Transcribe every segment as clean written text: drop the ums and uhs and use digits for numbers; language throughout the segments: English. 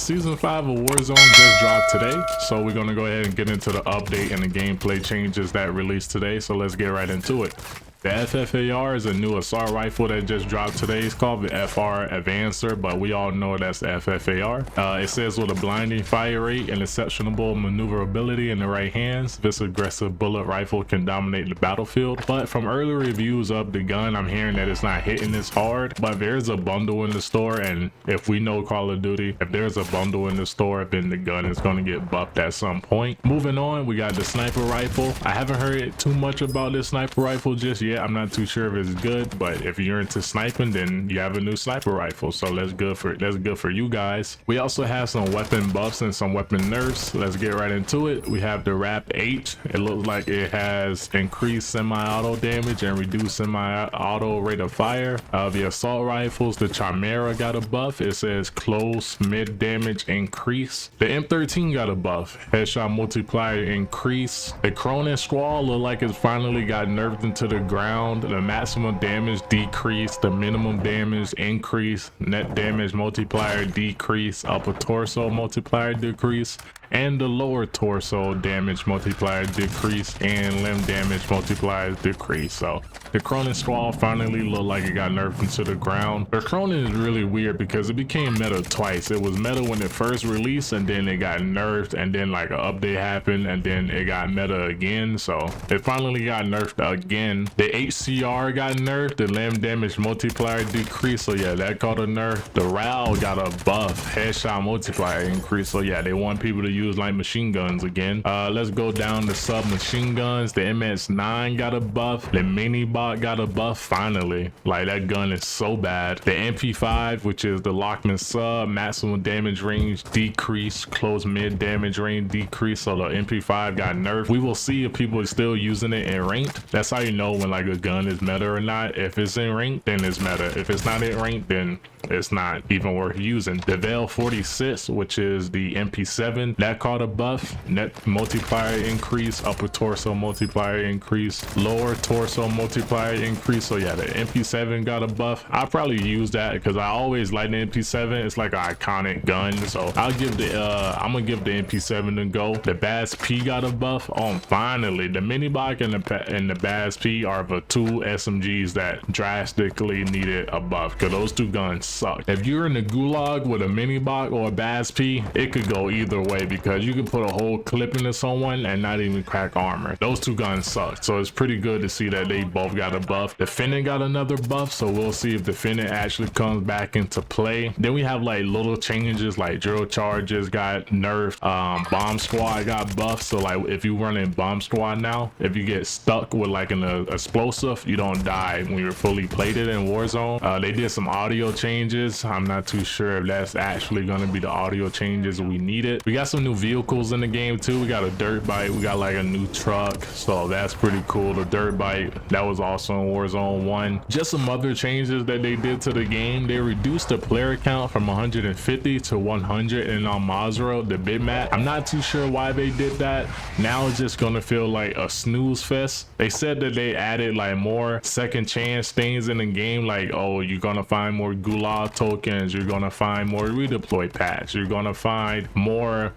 Season 5 of Warzone just dropped today, so we're gonna go ahead and get into the update and the gameplay changes that released today. So let's get right into it. The FFAR is a new assault rifle that just dropped today. It's called the FR Advancer, but we all know that's the FFAR. It says with a blinding fire rate and exceptional maneuverability in the right hands, this aggressive bullet rifle can dominate the battlefield. But from early reviews of the gun, I'm hearing that it's not hitting as hard, but there's a bundle in the store, and if we know Call of Duty, if there's a bundle in the store, then the gun is going to get buffed at some point. Moving on, we got the sniper rifle. I haven't heard too much about this sniper rifle just yet. I'm not too sure if it's good, but if you're into sniping, then you have a new sniper rifle, so that's good for you guys. We also have some weapon buffs and some weapon nerfs. Let's get right into it. We have the Wrap H. It looks like it has increased semi-auto damage and reduced semi-auto rate of fire. The assault rifles, the Chimera got a buff. It says close mid damage increase. The M13 got a buff, headshot multiplier increase. The Cronin Squall look like it's finally got nerfed into the ground. The maximum damage decrease, the minimum damage increase, net damage multiplier decrease, upper torso multiplier decrease, and the lower torso damage multiplier decrease, and limb damage multiplier decrease. So the Cronin Squall finally looked like it got nerfed into the ground. The Cronin is really weird because it became meta twice. It was meta when it first released, and then it got nerfed, and then like an update happened, and then it got meta again. So it finally got nerfed again. The HCR got nerfed, the limb damage multiplier decrease. So yeah, that caught a nerf. The RAL got a buff, headshot multiplier increase. So yeah, they want people to use like machine guns again. Let's go down to submachine guns. The MS9 got a buff. The mini bot got a buff finally. Like, that gun is so bad. The MP5, which is the Lockman sub, maximum damage range decrease, close mid damage range decrease. So the MP5 got nerfed. We will see if people are still using it in ranked. That's how you know when like a gun is meta or not. If it's in ranked, then it's meta. If it's not in ranked, then it's not even worth using. The Veil 46, which is the MP7, that caught a buff. Net multiplier increase, upper torso multiplier increase, lower torso multiplier increase. So yeah, the MP7 got a buff. I'll probably use that because I always like the MP7. It's like an iconic gun, so I'll give the I'm gonna give the MP7 a go. The Baz P got a buff. Oh, finally, the mini bot and the Baz P are the two SMGs that drastically needed a buff, because those two guns suck. If you're in the gulag with a mini bot or a Baz P, it could go either way, because you can put a whole clip into someone and not even crack armor. Those two guns suck, so it's pretty good to see that they both got a buff. The Finnan got another buff, so we'll see if the Finnan actually comes back into play. Then we have like little changes, like drill charges got nerfed. Bomb squad got buffed, so like if you run in bomb squad now, if you get stuck with like an explosive, you don't die when you're fully plated in Warzone. They did some audio changes. I'm not too sure if that's actually going to be the audio changes we needed. We got some new vehicles in the game too. We got a dirt bike, we got like a new truck, so that's pretty cool. The dirt bike, that was also in Warzone 1. Just some other changes that they did to the game. They reduced the player count from 150 to 100 in Al Mazrah, the big map. I'm not too sure why they did that. Now it's just gonna feel like a snooze fest. They said that they added like more second chance things in the game, like, oh, you're gonna find more gulag tokens, you're gonna find more redeploy packs, you're gonna find more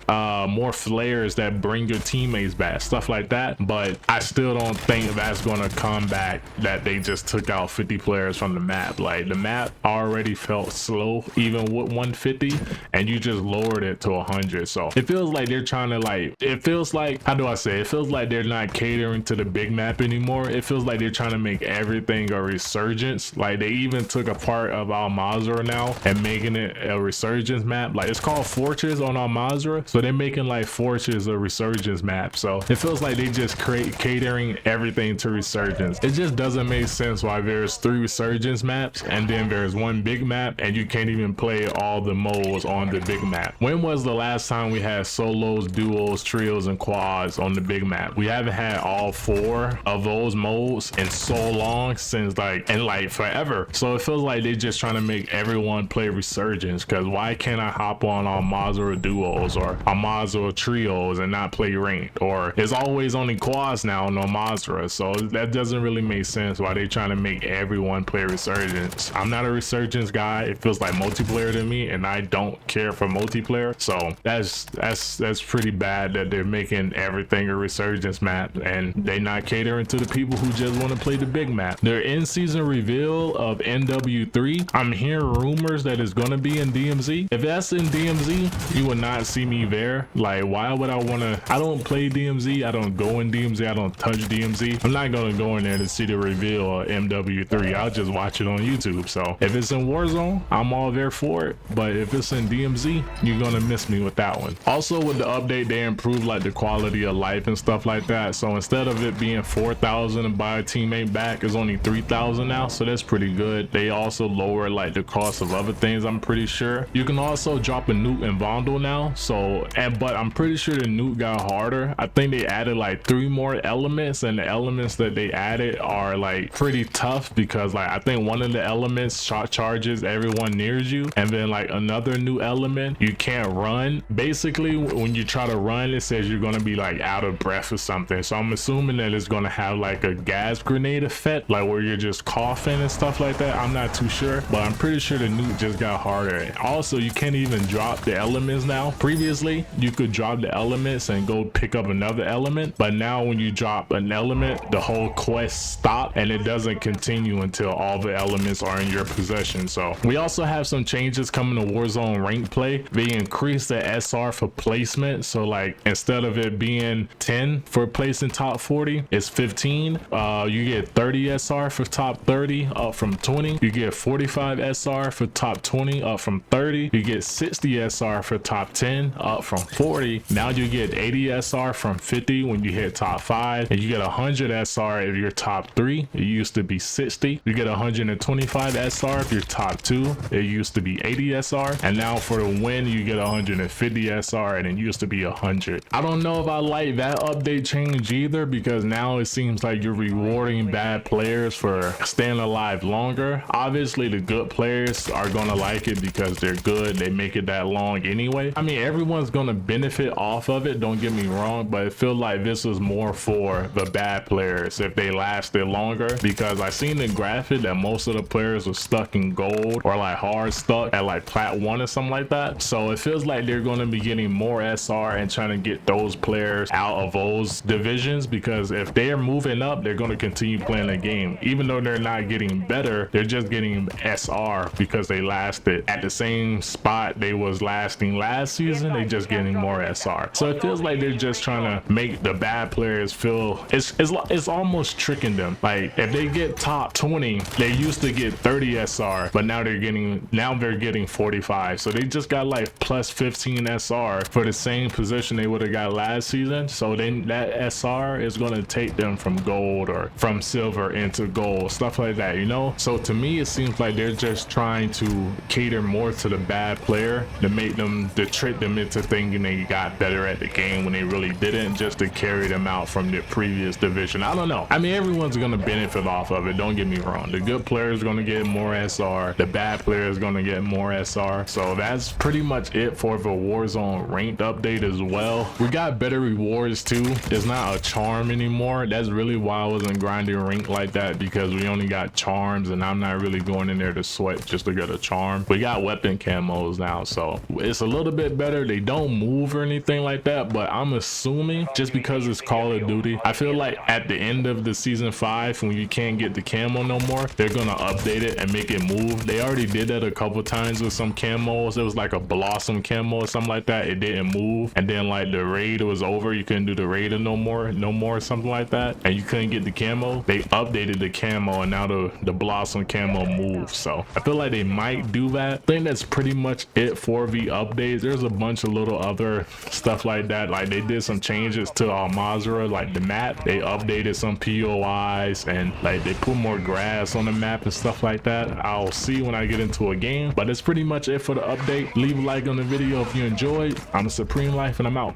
flares that bring your teammates back, stuff like that. But I still don't think that's gonna come back, that they just took out 50 players from the map. Like, the map already felt slow even with 150, and you just lowered it to 100. So it feels like they're trying to, like, it feels like, how do I say, it feels like they're not catering to the big map anymore. It feels like they're trying to make everything a resurgence. Like, they even took a part of Al Mazrah now and making it a resurgence map. Like, it's called Fortress on Al Mazrah, so they're making like Fortress a resurgence map. So it feels like they just catering everything to resurgence. It just doesn't make sense why there's 3 resurgence maps and then there's 1 big map, and you can't even play all the modes on the big map. When was the last time we had solos, duos, trios, and quads on the big map? We haven't had all 4 of those modes rules in so long, since like forever. So it feels like they're just trying to make everyone play Resurgence, because why can't I hop on Mazura duos or Mazura trios and not play ranked? Or it's always only quads now on Mazura, so that doesn't really make sense why they trying to make everyone play Resurgence. I'm not a Resurgence guy. It feels like multiplayer to me, and I don't care for multiplayer. So that's pretty bad that they're making everything a Resurgence map and they not catering to the people who just want to play the big map. Their in-season reveal of NW3, I'm hearing rumors that it's gonna be in DMZ. If that's in DMZ, you will not see me there. Like, why would I wanna? I don't play DMZ. I don't go in DMZ. I don't touch DMZ. I'm not gonna go in there to see the reveal of MW3. I'll just watch it on YouTube. So if it's in Warzone, I'm all there for it. But if it's in DMZ, you're gonna miss me with that one. Also, with the update, they improved like the quality of life and stuff like that. So instead of it being 4,000 and buy a teammate back, it's only 3,000 now. So that's pretty good. They also lower like the cost of other things, I'm pretty sure. You can also drop a nuke in Vondel now. So, but I'm pretty sure the nuke got harder. I think they added like 3 more elements, and the elements that they added are like pretty tough, because like I think one of the elements shot charges everyone near you, and then like another new element, you can't run. Basically, when you try to run, it says you're gonna be like out of breath or something. So I'm assuming that it's gonna have like a gas grenade effect, like where you're just coughing and stuff like that. I'm not too sure, but I'm pretty sure the nuke just got harder. Also, you can't even drop the elements now. Previously, you could drop the elements and go pick up another element, but now when you drop an element, the whole quest stops and it doesn't continue until all the elements are in your possession. So we also have some changes coming to Warzone rank play. They increased the SR for placement. So like instead of it being 10 for placing top 40, it's 15. You get 30 SR for top 30, up from 20. You get 45 SR for top 20, up from 30. You get 60 SR for top 10, up from 40. Now you get 80 SR from 50 when you hit top 5, and you get 100 SR if you're top 3. It used to be 60. You get 125 SR if you're top 2. It used to be 80 SR, and now for the win you get 150 SR, and it used to be 100. I don't know if I like that update change either, because now it seems like you're rewarding bad players for staying alive longer. Obviously the good players are gonna like it because they're good, they make it that long anyway. I mean, everyone's gonna benefit off of it, don't get me wrong, but it feels like this was more for the bad players if they lasted longer, because I seen the graphic that most of the players were stuck in gold or like hard stuck at like plat 1 or something like that. So it feels like they're going to be getting more SR and trying to get those players out of those divisions, because if they're moving up, they're going to continue playing the game. Even though they're not getting better, they're just getting SR because they lasted at the same spot they was lasting last season. They just getting more SR. So it feels like they're just trying to make the bad players feel it's almost tricking them. Like if they get top 20, they used to get 30 SR, but now they're getting 45. So they just got like plus 15 SR for the same position they would have got last season. So then that SR is going to take them from gold or from silver into gold, stuff like that, you know? So to me, it seems like they're just trying to cater more to the bad player to make them, to trick them into thinking they got better at the game when they really didn't, just to carry them out from the previous division. I don't know. I mean, everyone's going to benefit off of it. Don't get me wrong. The good players are going to get more SR. The bad players are going to get more SR. So that's pretty much it for the Warzone ranked update as well. We got better rewards too. It's not a charm anymore. That's really why I wasn't grinding rank like that, because we only got charms and I'm not really going in there to sweat just to get a charm. We got weapon camos now, so it's a little bit better. They don't move or anything like that, but I'm assuming just because it's Call of Duty, I feel like at the end of the season 5, when you can't get the camo no more, they're gonna update it and make it move. They already did that a couple times with some camos. It was like a blossom camo or something like that. It didn't move, and then like the raid was over, you couldn't do the raid no more, something like that, and you couldn't get the camo. They updated the camo, and now the blossom camo moves. So I feel like they might do that. I think that's pretty much it for the updates. There's a bunch of little other stuff like that. Like they did some changes to Mazura, like the map. They updated some POIs and like they put more grass on the map and stuff like that. I'll see when I get into a game, but that's pretty much it for the update. Leave a like on the video if you enjoyed. I'm the Supreme Life and I'm out.